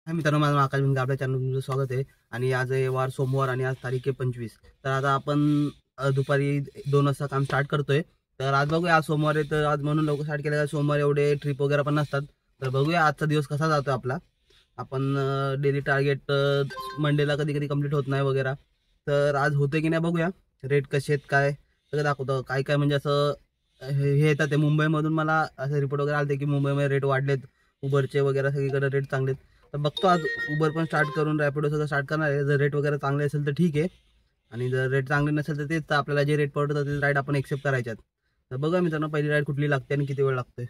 हाय मित्रांनो, माझं नाव आकाश भिंगे. आपल्या चॅनल तुमचं स्वागत आहे. आणि आज आहे वार सोमवार आणि आज तारीख आहे 25. तर आता आपण दुपारी 2 वाजता काम स्टार्ट करतोय. तर आज बघूया, आज सोमवार आहे तर आज म्हणून लवकर स्टार्ट केलं का सोमवार एवढे ट्रिप वगैरे पण नसतात. तर बघूया आजचा दिवस कसा जातो आपला. आपण डेली टार्गेट मंडेला कधी कधी कंप्लीट होत नाही वगैरे. तर आज होते की नाही बघूया. रेट कसे आहेत काय सगळं दाखवतं. काय काय म्हणजे असं हे येतात ते मुंबईमधून मला असं रिपोर्ट वगैरे आले की मुंबईमध्ये रेट वाढलेत, उबरचे वगैरे सगळीकडे रेट चांगलेत. तर बघतो आज उबर पण स्टार्ट करून रॅपिडो सगळं स्टार्ट करणार आहे. जर रेट वगैरे चांगले असेल तर ठीक आहे, आणि जर रेट चांगले नसेल तर तेच आपल्याला जे रेट पडतं ते राईड आपण एक्सेप्ट करायच्यात. तर बघा मित्रांनो, पहिली राईड कुठली लागते आणि किती वेळ लागतोय.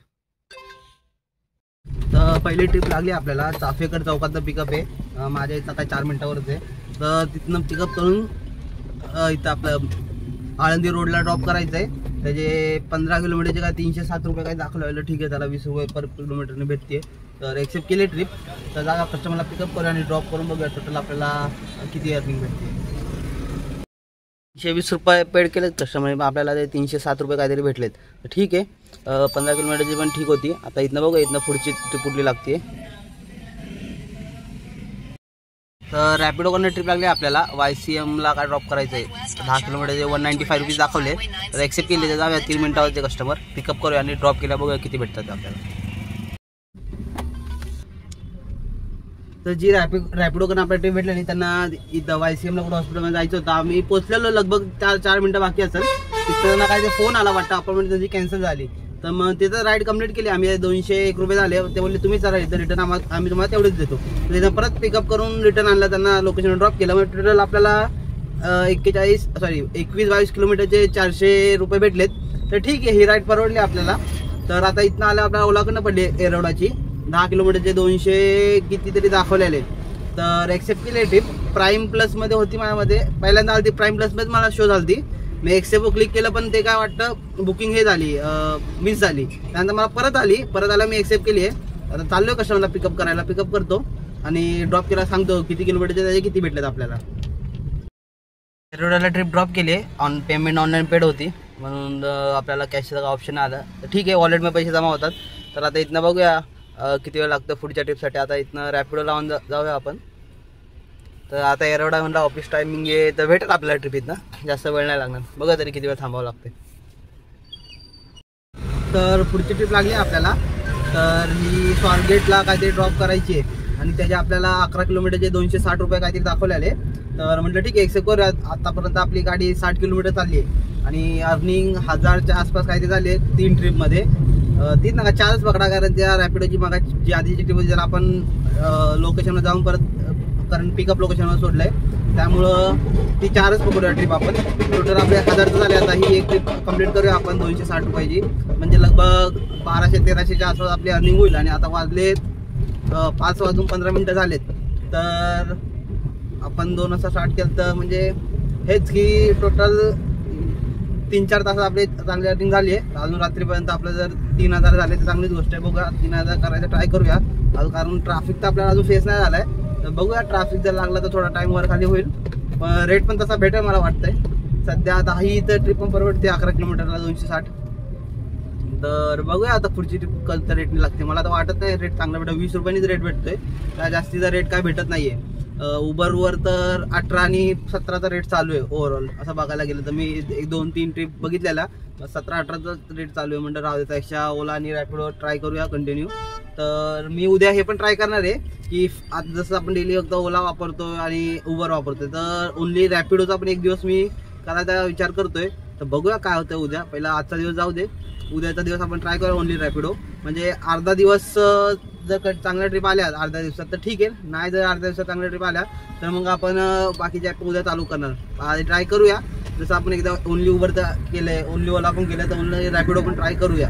तर पहिली ट्रिप लागली आपल्याला चाफेकर चौकातलं पिकअप आहे. माझ्या इथं काय 4 मिनिटावरच आहे. तर तिथनं पिकअप करून इथं आपलं आळंदी रोडला ड्रॉप करायचं आहे. त्याचे 15 किलोमीटरचे काय 307 रुपये काय दाखवलं. ठीक आहे, त्याला 20 रुपये पर किलोमीटरने भेटते. तर एक्सेप्ट केली ट्रिप. तर जागा कस्टमरला पिकअप करूया आणि ड्रॉप करून बघूया टोटल आपल्याला किती अर्निंग भेटते. 320 रुपये पेड केलेत कस्टमर, आपल्याला ते 307 रुपये काहीतरी भेटलेत. तर ठीक आहे, 15 किलोमीटरची पण ठीक होती. आता इथनं बघूया इथनं पुढची ट्रिप कुठली लागते. तर रॅपिडोकडनं ट्रिप लागली आपल्याला YCMला काय ड्रॉप करायचं आहे. 10 किलोमीटरचे 195 रुपीज दाखवले. तर एक्सेप्ट केले तर जाऊया 3 मिनिटावरचे कस्टमर पिकअप करूया आणि ड्रॉप केल्या बघूया किती भेटतात आपल्याला. तर जी रॅपिडोकडनं आपल्याला ट्रिप भेटली नाही त्यांना इथं YCMला कुठं हॉस्पिटलमध्ये जायचं होतं. आम्ही पोहोचलेलो लगभग 4 मिनिटं बाकी असेल. तिथं काय ते फोन आला वाटतं अपॉइंटमेंट त्याची कॅन्सल झाली. तर मग तिथं राईड कंप्लीट केली आम्ही. 201 रुपये झाले. ते बोलले तुम्ही चला इथं रिटर्न आम्ही तुम्हाला तेवढेच देतो. तिथं परत पिकअप करून रिटर्न आणलं, त्यांना लोकेशन ड्रॉप केलं. मग टोटल आपल्याला 21-22 किलोमीटरचे 400 रुपये भेटलेत. तर ठीक आहे, ही राईड परवडली आपल्याला. तर आता इथनं आलं आपल्याला ओलाकडनं पडली एरवडाची 10 किलोमीटरचे 200 कितीतरी दाखवलेले. तर एक्सेप्ट केली ट्रिप. प्राईम प्लसमध्ये होती माझ्यामध्ये, पहिल्यांदा आली प्राईम प्लसमध्ये मला शो झाली. मी एक्सेप्ट क्लिक केलं पण ते काय वाटतं बुकिंग हे झाली, मिस झाली. त्यानंतर मला परत आला मी एक्सेप्ट केली आहे. आता चाललोय कस्टमरला पिकअप करायला. पिकअप करतो आणि ड्रॉप केला सांगतो किती किलोमीटरचे त्याचे किती भेटलेत आपल्याला. एरोडाला ट्रिप ड्रॉप केली. पेमेंट ऑनलाईन पेड होती म्हणून आपल्याला कॅशचा ऑप्शन आला. तर ठीक आहे, वॉलेटमध्ये पैसे जमा होतात. तर आता इथनं बघूया किती वेळ लागतं पुढच्या ट्रिपसाठी. आता इथनं रॅपिडो लावून जाऊया आपण. तर आता एरोडा म्हणला ऑफिस टायमिंग आहे तर भेटेल आपल्याला ट्रिप इथनं, जास्त वेळ नाही लागणार. बघा तरी किती वेळ थांबावं लागते. तर पुढची ट्रिप लागली आपल्याला. तर ही स्वारगेटला काहीतरी ड्रॉप करायची आहे आणि त्याचे आपल्याला 11 किलोमीटरचे 260 रुपये काहीतरी दाखवले आले. तर म्हटलं ठीक आहे, एक्सेप्ट करूया. आतापर्यंत आपली गाडी 60 किलोमीटर चालली आहे आणि अर्निंग 1000च्या आसपास काहीतरी झाली आहे 3 ट्रिपमध्ये. 3 नका 4च पकडा, कारण त्या रॅपिडोची मग जी आधीची ट्रिप जर आपण लोकेशनवर जाऊन परत, कारण पिकअप लोकेशनवर सोडलंय त्यामुळं ती 4च पकडूया ट्रिप आपण. टोटल आपले 1000चं झाले. आता ही एक ट्रिप कंप्लीट करूया आपण 260 रुपयाची, म्हणजे लगभग 1200-1300च्या आसपास आपली अर्निंग होईल. आणि आता वाजलेत 5 वाजून 15 मिनिटं झालेत. तर आपण 2 वाजता स्टार्ट केलं तर म्हणजे हेच की टोटल 3-4 तास आपले चांगली अर्निंग झाली आहे. अजून रात्रीपर्यंत आपलं जर 3000 झाले तर चांगलीच गोष्ट आहे. बघूया 3000 करायचं ट्राय करूया. कारण ट्रॅफिक तर आपल्याला अजून फेस नाही झाला आहे. तर बघूया, ट्रॅफिक जर लागला तर थोडा टाइम वर खाली होईल. पण रेट पण तसा भेटेल मला वाटतंय. सध्या आता ही तर ट्रिप पण परवडते 11 किलोमीटरला 260. तर बघूया आता पुढची ट्रिप कलता रेटने लागते. मला तर वाटत नाही रेट चांगला भेटेल. 20 रुपयांनीच रेट भेटतोय, त्या जास्तीचा रेट काय भेटत नाहीये. उबरवर तर 18 आणि 17चा रेट चालू आहे ओव्हरऑल. असं बघायला गेलं तर मी 1-2-3 ट्रिप बघितलेला, 17-18चा रेट चालू आहे. म्हणजे राहू दे, त्यापेक्षा ओला आणि रॅपिडो ट्राय करूया कंटिन्यू. तर मी उद्या हे पण ट्राय करणार आहे की आज जसं आपण डेली फक्त ओला वापरतो आणि उबर वापरतोय, तर ओनली रॅपिडोचा पण एक दिवस मी करायचा विचार करतोय. तर बघूया काय होतं उद्या. पहिला आजचा दिवस जाऊ दे, उद्याचा दिवस आपण ट्राय करूया ओनली रॅपिडो. म्हणजे अर्धा दिवस जर चांगल्या ट्रिप आल्या अर्ध्या दिवसात तर ठीक आहे, नाही जर अर्ध्या दिवसात चांगल्या ट्रिप आल्या तर मग आपण बाकीच्या ॲप उद्या चालू करणार. आधी ट्राय करूया. जसं आपण एकदा ओनली उबर तर केलंय, ओनली ओला पण केलं, तर ओनली रॅपिडो पण ट्राय करूया.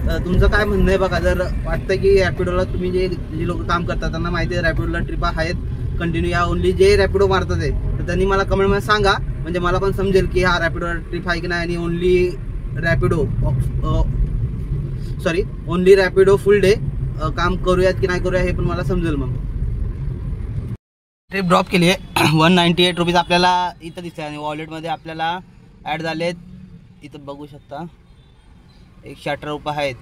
तर तुमचं काय म्हणणं आहे बघा. जर वाटतं की रॅपिडोला तुम्ही जे लोक काम करतात त्यांना माहिती आहे रॅपिडोला ट्रिपा आहेत कंटिन्यू, या ओनली जे रॅपिडो मारतात आहे, तर त्यांनी मला कमेंटमध्ये सांगा. म्हणजे मला पण समजेल की हा रॅपिडो ट्रिप आहे की नाही. आणि ओनली रॅपिडो फुल डे काम करूयात की नाही करूया हे पण मला समजेल. मग ट्रिप ड्रॉप केली आहे. 198 रुपीज आपल्याला इथं दिसते आणि वॉलेटमध्ये आपल्याला ॲड झालेत. इथं बघू शकता 118 रुपये आहेत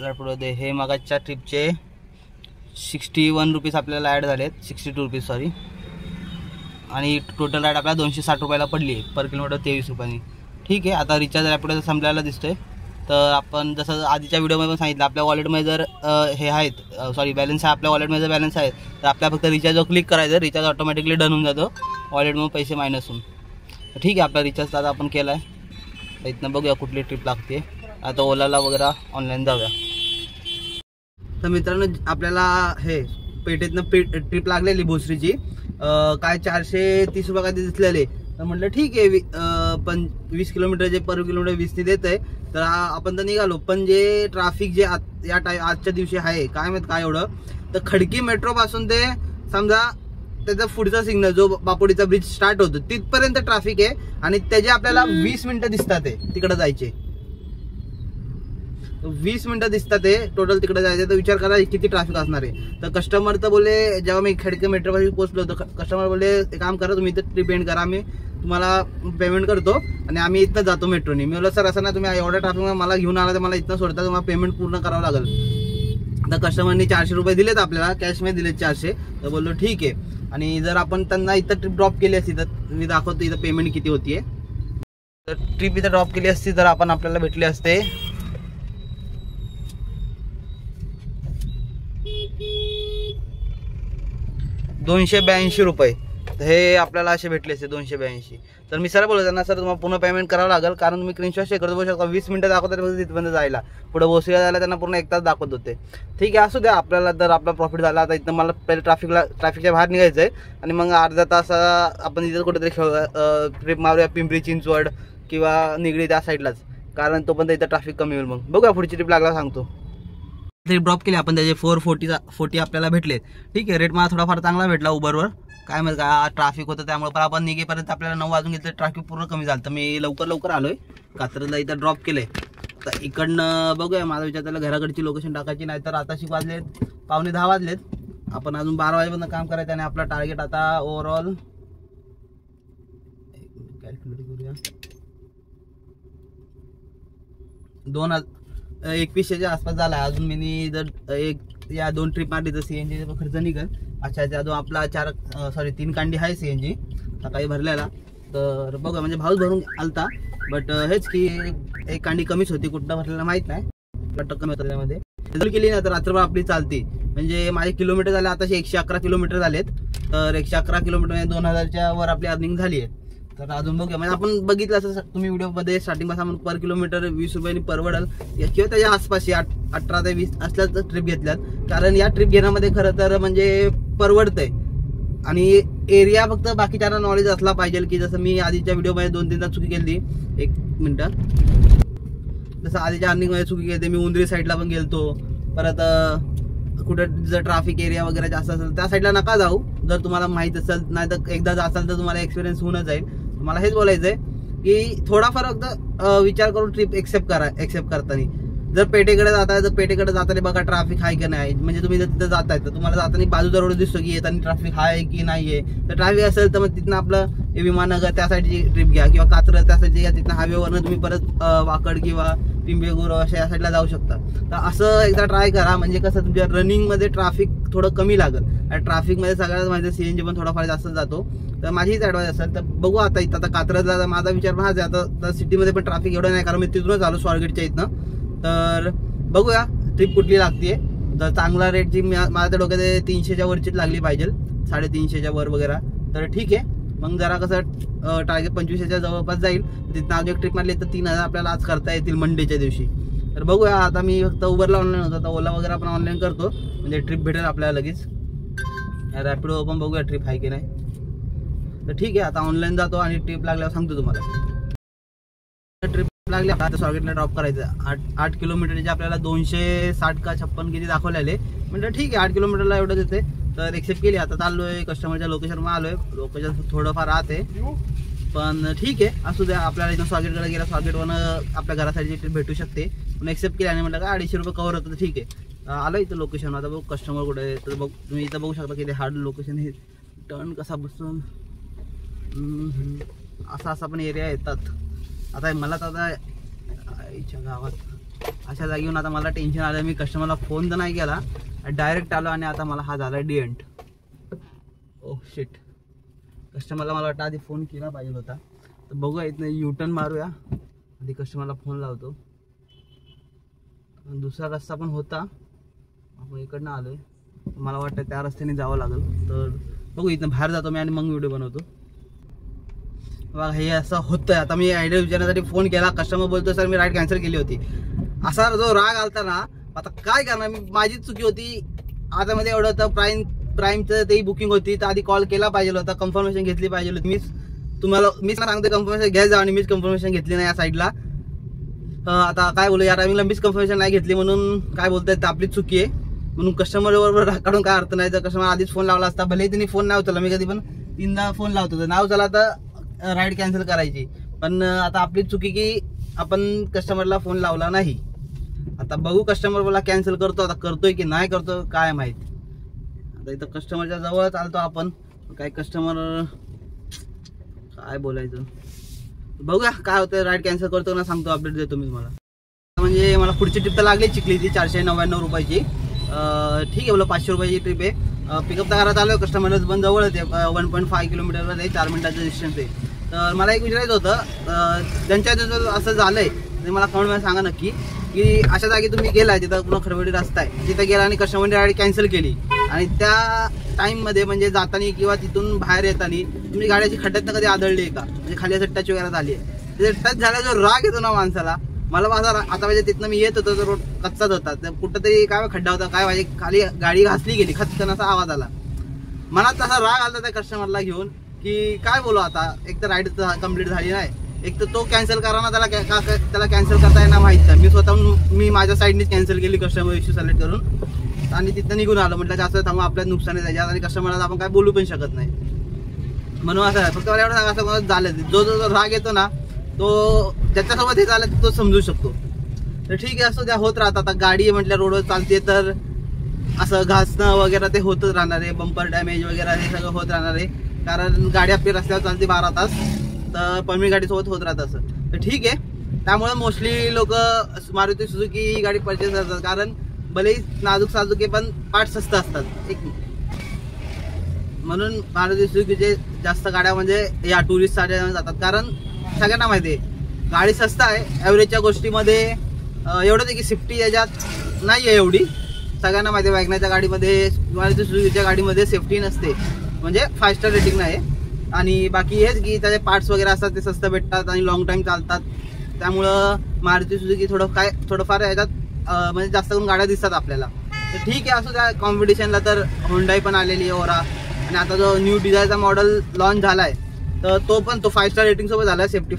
रॅपिडो. हे मगाच्या ट्रिपचे 61 रुपीज आपल्याला ॲड झाले आहेत, 62 रुपीज सॉरी. आणि टोटल ॲड आपल्याला 260 रुपयाला पडली आहे, पर किलोमीटर 23 रुपयांनी. ठीक आहे. आता रिचार्ज रॅपिडो संपल्याला दिसतोय. तर आपण जसं आधीच्या व्हिडिओमध्ये पण सांगितलं, आपल्या वॉलेटमध्ये जर हे आहेत सॉरी बॅलन्स आहे, आपल्या वॉलेटमध्ये जर बॅलन्स आहे तर आपल्याला फक्त रिचार्जवर क्लिक करायचं, रिचार्ज ऑटोमॅटिकली डन होऊन जातो, वॉलेटमधून पैसे मायनस होऊन. ठीक आहे. आपला रिचार्ज आता आपण केला आहे. इथनं बघूया कुठली ट्रिप लागते. आता ओलाला वगैरे ऑनलाईन जाऊया. तर मित्रांनो, आपल्याला हे पेठेतनं ट्रिप लागलेली भोसरीची, काय 430 रुपये काय दिसलेले. तर म्हटलं ठीक आहे, पण 20 किलोमीटर जे पर किलोमीटर 20ने देत आहे, तर आपण तर निघालो. पण जे ट्रॅफिक जे आजच्या दिवशी आहे काय माहित काय एवढं. तर खडकी मेट्रो पासून ते समजा त्याचा पुढचा सिग्नल जो बापोडीचा ब्रिज स्टार्ट होतो तिथपर्यंत ट्रॅफिक आहे. आणि त्याचे आपल्याला 20 मिनिटं दिसतात आहे तिकडे जायचे, 20 मिनिटं दिसतात ते टोटल तिकडे जायचं. तर विचार करा किती ट्रॅफिक असणार आहे. तर कस्टमर तर बोलले, जेव्हा मी खडके मेट्रोपाशी पोहोचलो तर कस्टमर बोलले एक काम करा, तुम्ही इथं ट्रिप एंड करा, आम्ही तुम्हाला पेमेंट करतो आणि आम्ही इथनं जातो मेट्रोनी. मी बोललो सर असं नाही, तुम्ही एवढ्या ट्रॅफिकमध्ये मला घेऊन आला तर मला इथनं सोडता, तुम्हाला पेमेंट पूर्ण करावं लागेल. तर कस्टमरनी 400 रुपये दिलेत आपल्याला, कॅशमध्ये दिलेत 400. तर बोललो ठीक आहे. आणि जर आपण त्यांना इथं ट्रिप ड्रॉप केली असती तर मी दाखवतो इथं पेमेंट किती होतीये. तर ट्रिप इथं ड्रॉप केली असती तर आपण आपल्याला भेटले असते 282 रुपये. तर हे आपल्याला असे भेटले असते 282. तर मी सर बोलतो त्यांना, सर तुम्हाला पुन्हा पेमेंट करावं लागेल, कारण तुम्ही स्क्रीनशॉट शेअर करतो बघू शकता 20 मिनिटं दाखवतात तिथपर्यंत जायला, पुढे भोसरीला जायला त्यांना पूर्ण 1 तास दाखवत होते. ठीक आहे, असू द्या, आपल्याला तर आपला प्रॉफिट झाला. आता इथं मला पहिले ट्रॅफिकच्या बाहेर निघायचं आहे आणि मग अर्धा तास आपण इथं कुठेतरी ट्रिप मारूया, पिंपरी चिंचवड किंवा निगडी त्या साईडलाच, कारण तोपर्यंत इथं ट्रॅफिक कमी होईल. मग बघूया पुढची ट्रिप लागला सांगतो. ट्रिप ड्रॉप केली आपण, त्याचे 440 आपल्याला भेटले. ठीक आहे, रेट मला थोडाफार चांगला भेटला उबरवर, काय माहिती काय ट्रॅफिक होतं त्यामुळे. पण आपण निघेपर्यंत आपल्याला 9 वाजून घेतलं, ट्रॅफिक पूर्ण कमी झालं. तर मी लवकर आलोय, कात्रजला इथं ड्रॉप केलंय. तर इकडनं बघूया, माझा विचार त्याला घराकडची लोकेशन टाकायची, नाही तर आता वाजलेत 9:45 वाजलेत. आपण अजून 12 वाजेपर्यंत काम करायचं आणि आपला टार्गेट आता ओव्हरऑल कॅल्क्युलेट करूया 2100च्या आसपास झाला. अजून मी जर या 2 ट्रिप मारली तर CNG खर्च निघेल. अच्छा, त्यातून आपला 3 कांडी आहे CNG सकाळी भरलेला. तर बघा, म्हणजे भाऊच भरून आलता, बट हेच की एक कांडी कमीच होती, कुठं भरलेला माहित नाही, कमी होतं त्यामध्ये. जर केली ना तर रात्रभर आपली चालते. म्हणजे माझे किलोमीटर झाले आताचे 111 किलोमीटर झालेत. तर 111 किलोमीटर 2000च्या वर आपली अर्निंग झाली आहे. तर अजून बघूया, म्हणजे आपण बघितलं असं तुम्ही व्हिडिओमध्ये स्टार्टिंगपासून आपण पर किलोमीटर 20 रुपयांनी परवडेल किंवा त्याच्या आसपास 18 ते 20 असल्याच ट्रिप घेतल्यात. कारण या ट्रिप घेण्यामध्ये खरं तर म्हणजे परवडतंय. आणि एरिया फक्त बाकीच्यांना नॉलेज असला पाहिजे, की जसं मी आधीच्या व्हिडिओमध्ये 2-3दा चुकी केली. 1 मिनिट, जसं आधीच्या अर्निंगमध्ये चुकी केली, मी उंदरी साईडला पण गेलतो. परत कुठं जर ट्रॅफिक एरिया वगैरे जास्त असेल त्या साईडला नका जाऊ, जर तुम्हाला माहित असेल. नाही तर एकदा असाल तर तुम्हाला एक्सपिरियन्स होऊनच जाईल. मला हेच बोलायचं आहे की थोडाफार फक्त विचार करून ट्रिप एक्सेप्ट करताना. जर पेठेकडे जाताय तर पेठेकडे जाताना बघा ट्रॅफिक आहे की नाही. म्हणजे तुम्ही जर तिथं जाताय तर तुम्हाला जाताना बाजूचा रोड दिसतो की येताना ट्रॅफिक आहे की नाहीये. तर ट्रॅफिक असेल तर मग तिथनं आपलं विमाननगर त्या साईडची ट्रिप घ्या, किंवा कात्रज त्या साईडची घ्या. तिथनं हायवेवरनं तुम्ही परत वाकड किंवा पिंपळगुर अशा या साईडला जाऊ शकता. तर असं एकदा ट्राय करा, म्हणजे कसं तुमच्या रनिंगमध्ये ट्रॅफिक थोडं कमी लागेल. आणि ट्रॅफिकमध्ये सगळ्यात माझं CNG पण थोडाफार जास्त जातो. तर माझीच ॲडवाइस असेल. तर बघू आता कात्रजला माझा विचार पण हाच आहे. आता सिटीमध्ये पण ट्रॅफिक एवढं नाही, कारण मी तिथूनच आलो स्वारगेटच्या इथनं. तर बघूया ट्रिप कुठली लागते. तर चांगला रेटची माझ्या डोक्यात 300च्या वरचीच लागली पाहिजे, 350च्या वर वगैरे. तर ठीक आहे, मग जरा कसं टार्गेट 2500च्या जवळपास जाईल. तिथं अजून एक ट्रिप मारली तर 3000 आपल्याला आज करता येतील मंडेच्या दिवशी. तर बघूया. आता मी फक्त उबरला ऑनलाईन होतो, आता ओला वगैरे आपण ऑनलाईन करतो, म्हणजे ट्रिप भेटेल आपल्याला लगेच. रॅपिडो पण बघूया ट्रिप आहे की नाही. तर ठीक आहे, आता ऑनलाईन जातो आणि ट्रिप लागल्यावर सांगतो तुम्हाला. ट्रिप लागली आता स्वारगेटला ड्रॉप करायचं. 8 किलोमीटरचे आपल्याला 260 का 56 किती दाखवलेले. म्हणजे ठीक आहे, 8 किलोमीटरला एवढं देते. तर एक्सेप्ट केली. आता चाललोय कस्टमरच्या लोकेशनवर आलोय. लोकेशन थोडंफार राहते, पण ठीक आहे, असू द्या. आपल्याला इथं स्वारगेटकडे गेला, स्वारगेटवरनं आपल्या घरासाठी ट्रिप भेटू शकते. पण एक्सेप्ट केली आणि म्हटलं का 250 रुपये कव्हर होतं. तर ठीक आहे, आलो इथं लोकेशन. आता बघू कस्टमर कुठे आहे. तर बघ तुम्ही इथं बघू शकता की ते हार्ड लोकेशन हे टर्न कसा बसून असा पण एरिया येतात. आता मला तर आता आईच्या गावात अशा जागेहून आता मला टेन्शन आलं. मी कस्टमरला फोन तर नाही केला, डायरेक्ट आलो आणि आता मला हा झाला डिएंट. ओह शिट, कस्टमरला मला वाटतं आधी फोन केला पाहिजे होता. तर बघूया इथनं युटर्न मारूया, आधी कस्टमरला फोन लावतो. दुसरा रस्ता पण होता, आपण इकडनं आलोय, मला वाटतं त्या रस्त्याने जावं लागेल. तर बघू इथनं बाहेर जातो मी आणि मग व्हिडिओ बनवतो. बघा हे असं होतं. आता मी आयडिया विचारण्यासाठी फोन केला, कस्टमर बोलतो सर मी राईड कॅन्सल केली होती. असा जो राग आलता ना, आता काय करणार, मी माझीच चुकी होती. आता मध्ये एवढं होतं प्राईमचं तेही बुकिंग होती, तर आधी कॉल केला पाहिजे होता, कन्फर्मेशन घेतली पाहिजे होती. मीच सांगते कन्फर्मेशन घ्यायला जा, आणि मीच कन्फर्मेशन घेतली नाही या साईडला. आता काय बोलू, या टायमिंगला मीच कन्फर्मेशन नाही घेतली म्हणून काय बोलताय, तर आपलीच चुकी आहे. म्हणून कस्टमर बरोबर राग काढून काय अर्थ नाही. तर कस्टमर आधीच फोन लावला असता, भले त्यांनी फोन नाही उचलला, मी कधी पण 3दा फोन लावतो, तर नाव चला तर राईड कॅन्सल करायची. पण आता आपलीच चुकी की आपण कस्टमरला फोन लावला नाही. आता बघू कस्टमर मला कॅन्सल करतो, आता करतोय की नाही करतो काय माहित. आता इथं कस्टमरच्या जवळ चालतो आपण, काय कस्टमर काय बोलायचं, बघूया काय होतं. राईड कॅन्सल करतो ना, सांगतो, अपडेट देतो मी तुम्हाला. म्हणजे मला पुढची ट्रिप तर लागली चिखलीची 499 रुपयाची. ठीक आहे बोला, 500 रुपयाची ट्रिप आहे. पिकअप तर घरात आलो, कस्टमर पण जवळ आहे, 1.5 किलोमीटरवर आहे, 4 मिनिटाचं डिस्टन्स आहे. तर मला एक विचारायचं होतं, ज्यांच्या असं झालंय ते मला कमेंटमध्ये सांगा नक्की, की अशा जागी तुम्ही गेलाय तिथं पुन्हा खरवडी रस्ता आहे, तिथं गेला आणि कस्टमरने गाडी कॅन्सल केली, आणि त्या टाईममध्ये म्हणजे जाताना किंवा तिथून बाहेर येताना तुम्ही गाड्याची खड्ड्यात कधी आदळली आहे का, म्हणजे खाली असं टच वगैरे झाली आहे. ते टच झाला जो राग येतो ना माणसाला, मला माझा आता म्हणजे तिथनं मी येत होतो, तो रोड कच्चाच होता, तर कुठंतरी काय खड्डा होता काय माझी खाली गाडी घासली गेली, खचकन असा आवाज आला. मनात तसा राग आला त्या कस्टमरला घेऊन की काय बोलू. आता एक तर राईड कम्प्लीट झाली नाही, एक तर तो कॅन्सल करा ना, त्याला कॅन्सल करता येणार माहित नाही. मी स्वतः मी माझ्या साईडनेच कॅन्सल केली कस्टमर इश्यू सिलेक्ट करून, आणि तिथं निघून आलो. म्हटलं जास्त थांबा, आपल्याला नुकसान आहे त्याच्यात, आणि कस्टमरला आपण काय बोलू पण शकत नाही. म्हणून असं फक्त मला एवढं असं झालं, जो राग येतो ना, तो ज्याच्यासोबत हे झालं तो समजू शकतो. तर ठीक आहे, असं त्या होत राहतात. आता गाडी म्हटल्या रोडवर चालते तर असं घासणं वगैरे ते होतच राहणार आहे, बंपर डॅमेज वगैरे हे सगळं होत राहणार आहे, कारण गाडी आपली रस्त्यावर चालते 12 तास, तर पळमी गाडीसोबत होत राहत असं. तर ठीक आहे, त्यामुळे मोस्टली लोक मारुती सुझुकी ही गाडी परचेस करतात, कारण भलेही नाजूक साजूक पण पार्ट स्वस्त असतात एक, म्हणून मारुती सुझुकीचे जास्त गाड्या म्हणजे या टुरिस्ट साठी जातात. कारण सगळ्यांना माहिती आहे गाडी स्वस्त आहे, ॲव्हरेजच्या गोष्टीमध्ये एवढंच आहे की सेफ्टी याच्यात नाही आहे एवढी. सगळ्यांना माहिती आहे वॅगनरच्या गाडीमध्ये, मारुती सुझुकीच्या गाडीमध्ये सेफ्टी नसते, म्हणजे 5 स्टार रेटिंग नाही. आणि बाकी हेच की त्याचे पार्ट्स वगैरे असतात ते स्वस्त भेटतात आणि लॉंग टाईम चालतात, त्यामुळं मारुती सुझुकी थोडंफार याच्यात म्हणजे जास्त करून गाड्या दिसतात आपल्याला. तर ठीक आहे, असू त्या कॉम्पिटिशनला तर होंडाई पण आलेली आहे, ओरा, आणि आता जो न्यू डिझायरचा मॉडेल लॉन्च झाला आहे, तर तो 5 स्टार रेटिंग सोबत झाला, सेफ्टी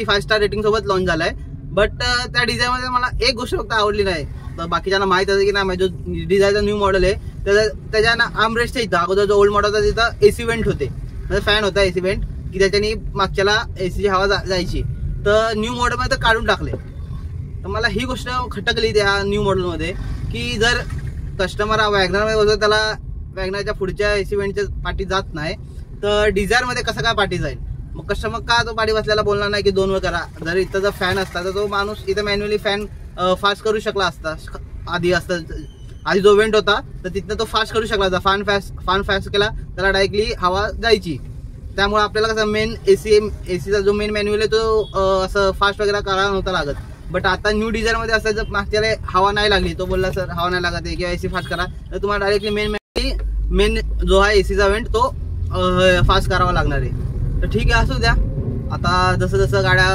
5 स्टार रेटिंग सोबत लॉन्च झालाय. बट त्या डिझाईनमध्ये मला एक गोष्ट फक्त आवडली नाही, तर बाकीच्यांना माहित आहे की नाही, जो डिझायरचा न्यू मॉडेल आहे त्याच्या ना आर्मरेस्ट इथं, अगोदर जो ओल्ड मॉडेल होता तिथं एसी वेंट होते, म्हणजे फॅन होता एसी वेंट, की त्याच्याने मागच्याला एसीची हवा जायची. तर न्यू मॉडेलमध्ये तर काढून टाकले. तर मला ही गोष्ट खटकली त्या न्यू मॉडेलमध्ये, की जर कस्टमर वॅगनरमध्ये बसतो त्याला वॅगनरच्या पुढच्या एसी वेंटच्या पाठी जात नाही, तर डिझायरमध्ये कसं काय पाठी जाईल. मग कस्टमर का तो पाठी बसल्याला बोलणार नाही की 2 वर करा. जर इथं जर फॅन असता तर तो माणूस इथं मॅन्युअली फॅन फास्ट करू शकला असता. आधी जो वेंट होता तर तिथनं तो फास्ट करू शकला होता, फॅन फास्ट केला त्याला डायरेक्टली हवा जायची. त्यामुळे आपल्याला कसं मेन एसीचा जो मेन मॅन्युअल आहे तो असं फास्ट वगैरे करायला नव्हता लागत. बट आता न्यू डिझायरमध्ये असं जर मागच्याला हवा नाही लागली, तो बोलला सर हवा नाही लागत आहे किंवा एसी फास्ट करा, तर तुम्हाला डायरेक्टली मेन जो आहे एसीचा वेंट तो फास्ट करावा लागणार आहे. तर ठीक आहे, असू द्या. आता जसं जसं गाड्या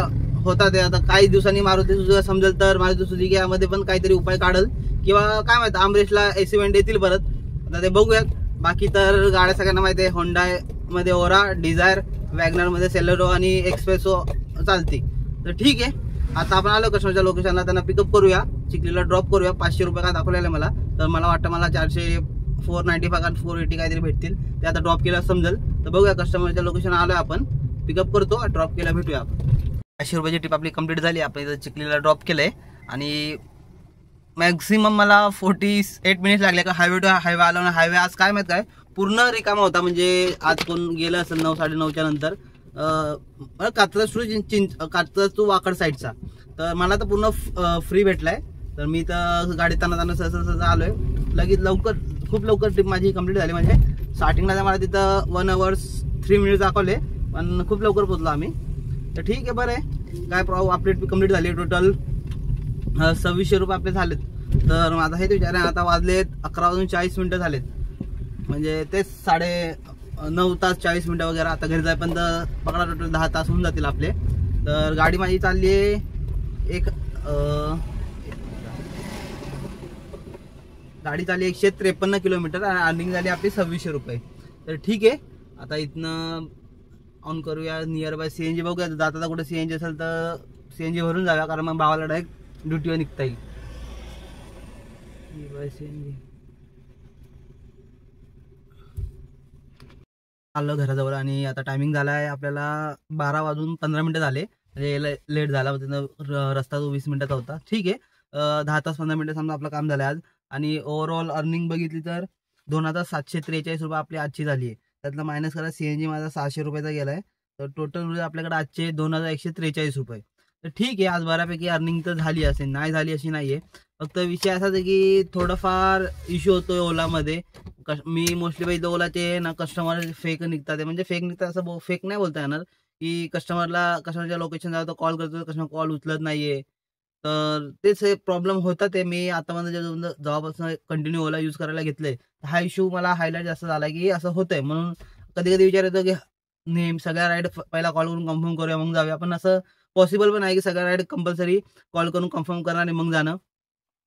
होतात आता काही दिवसांनी मारुती सुझुकी समजेल तर मारुती सुझुकी यामध्ये पण काहीतरी उपाय काढल, किंवा काय माहिती आमरेशला एसी वेंट येतील परत, आता ते बघूयात. बाकी तर गाड्या सगळ्यांना माहिती आहे, होंडाय मध्ये ओरा, डिझायर, वॅगनर मध्ये सेलेरो आणि एक्सप्रेसो चालते. तर ठीक आहे, आता आपण आलो कस्टमरच्या लोकेशनला, त्यांना पिकअप करूया, चिखलीला ड्रॉप करूया. 500 रुपये काय दाखवलेलं मला, तर मला वाटतं मला 495 आणि 480 काहीतरी भेटतील, ते आता ड्रॉप केलं समजेल. तर बघूया, कस्टमरच्या लोकेशन आलोय आपण, पिकअप करतो, ड्रॉप केला भेटूया आपण. 500 रुपयाची ट्रिप आपली कंप्लीट झाली. आपण इथं चिखलीला ड्रॉप केलंय आणि मॅक्झिमम मला 48 मिनिट्स लागले का हायवे टू हायवे आलो ना. हायवे आज काय माहित काय पूर्ण रिकामा होता, म्हणजे आज कोण गेलं असेल 9 साडेनऊच्या नंतर, कात्रज टू वाकड साईडचा. तर मला तर पूर्ण फ्री भेटलाय, तर मी तर गाडीत ताना सहसा आलोय. लगेच खूप लवकर ट्रिप माझी कंप्लीट झाली. म्हणजे स्टार्टिंगला मला तिथं 1 hours 3 minutes दाखवले, पण खूप लवकर पोहोचलो आम्ही. तर ठीक आहे, बरं आहे. काय आपली ट्रिप कंप्लीट झाली. टोटल 2600 रुपये आपले झालेत. तर माझा हेच विचार आहे, आता वाजलेत 11:40 झालेत. म्हणजे तेच 9:30 तास 40 मिनिटं वगैरे. आता घरी जाईपर्यंत पकडा टोटल 10 तास होऊन जातील आपले. तर गाडी माझी चालली आहे गाडी चालली 153 किलोमीटर आणि अर्निंग झाली आपली 2600 रुपये. तर ठीक आहे, आता इथनं ऑन करूया नियर बाय CNG. बघूया जाता कुठे CNG असेल तर CNG भरून जाऊया, कारण मग भावाला डायरेक्ट ड्युटीवर निघता येईल. CNG आलो घराजवळ आणि आता टायमिंग झाला आहे आपल्याला 12:15 झाले. म्हणजे लेट झाला, रस्ता तो 20 मिनिटाचा होता. ठीक आहे, 10 तास 15 मिनिटं समजा आपलं काम झालं आज. आणि ओव्हरऑल अर्निंग बघितली तर 2743 रुपये आपली आजची झाली आहे. त्यातलं मायनस करा CNG माझा 600 रुपयाचा गेलाय. तर टोटल आपल्याकडे आजचे 2143 रुपये. तर ठीक आहे, आज बऱ्यापैकी अर्निंग तर झाली असेल, नाही झाली अशी नाहीये. फक्त विषय असाच आहे की थोडंफार इश्यू होतोय ओलामध्ये. मी मोस्टली बघितलं ओलाचे ना कस्टमर फेक निघतात. म्हणजे फेक निघतात असं फेक नाही बोलता येणार, की कस्टमरच्या लोकेशन जातो, कॉल करतो, कस्टमर कॉल उचलत नाहीये. तर तेच हे प्रॉब्लेम होता. ते मी आतापर्यंत जेव्हापासून कंटिन्यू ओला यूज करायला घेतले, हा इश्यू मला हायलाईट जास्त झाला की असं होतंय. म्हणून कधी कधी विचार येतो की नेहमी सगळ्या राईड पहिला कॉल करून कन्फर्म करूया मग जाऊया. पण असं पॉसिबल पण आहे की सगळ्या राईड कंपल्सरी कॉल करून कन्फर्म करणार आणि मग जाणं.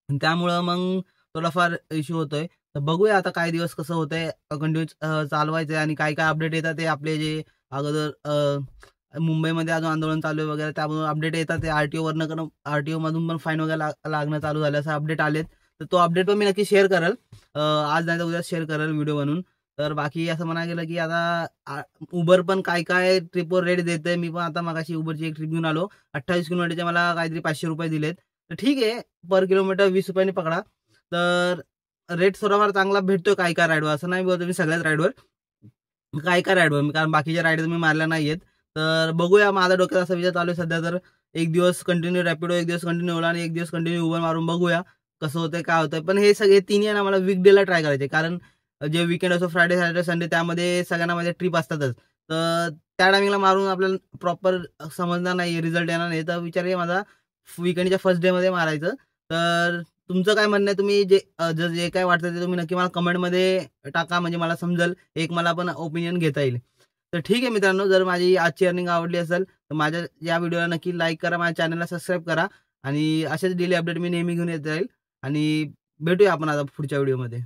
त्यामुळं मग थोडाफार इश्यू होतोय. तर बघूया आता काही दिवस कसं होतंय, कंटिन्यू चालवायचंय. आणि काय काय अपडेट येतात ते आपले जे अगोदर मुंबईमध्ये अजून आंदोलन चालू आहे वगैरे, त्यामुळे अपडेट येतात. ते RTO मधून पण फाईन वगैरे लागणं चालू झालं, असं अपडेट आलेत. तर तो अपडेट पण मी नक्की शेअर करेल, आज नाही तर उद्या शेअर करेल व्हिडिओ बनवून. तर बाकी असं म्हणायला गेलं की आता उबर पण काय काय ट्रिपवर रेट देतंय. मी पण आता मागाशी उबरची एक ट्रिप घेऊन आलो, 28 किलोमीटरचे मला काहीतरी 500 रुपये दिलेत. तर ठीक आहे, पर किलोमीटर 20 रुपयांनी पकडा. तर रेट थोडाफार चांगला भेटतोय काय काय राईडवर, असं नाही बोलतो मी सगळ्याच राईडवर, काय काय राईडवर, कारण बाकीच्या राईडर मी मारल्या नाहीयेत. तर बघूया, माझा डोक्यात असा विचार चालू आहे सध्या. तर एक दिवस कंटिन्यू रॅपिडो, एक दिवस कंटिन्यू ओला आणि एक दिवस कंटिन्यू उबर मारून बघूया कसं होतंय काय होतंय. पण हे सगळे तिन्ही आहे ना मला वीकडेला ट्राय करायचे, कारण जे वीकेंड असो, फ्रायडे सॅटर्डे संडे, त्यामध्ये सगळ्यांना माझ्या ट्रिप असतातच. तर त्या टायमिंगला मारून आपल्याला प्रॉपर समजणार नाही, रिझल्ट येणार नाही. तर विचार आहे माझा वीकेंडच्या फर्स्ट डे मध्ये मारायचं. तर तुमचं काय म्हणणं आहे, तुम्ही जे काय वाटतं ते तुम्ही नक्की मला कमेंटमध्ये टाका, म्हणजे मला समजेल, एक मला पण ओपिनियन घेता येईल. तर ठीक आहे मित्रांनो, जर माझी आजची अर्निंग आवडली असेल तर माझ्या या व्हिडिओला नक्की लाईक करा, माझ्या चॅनलला सबस्क्राईब करा आणि असेच डेली अपडेट मी नेहमी घेऊन येत राहील. आणि भेटूया आपण आता पुढच्या व्हिडिओमध्ये.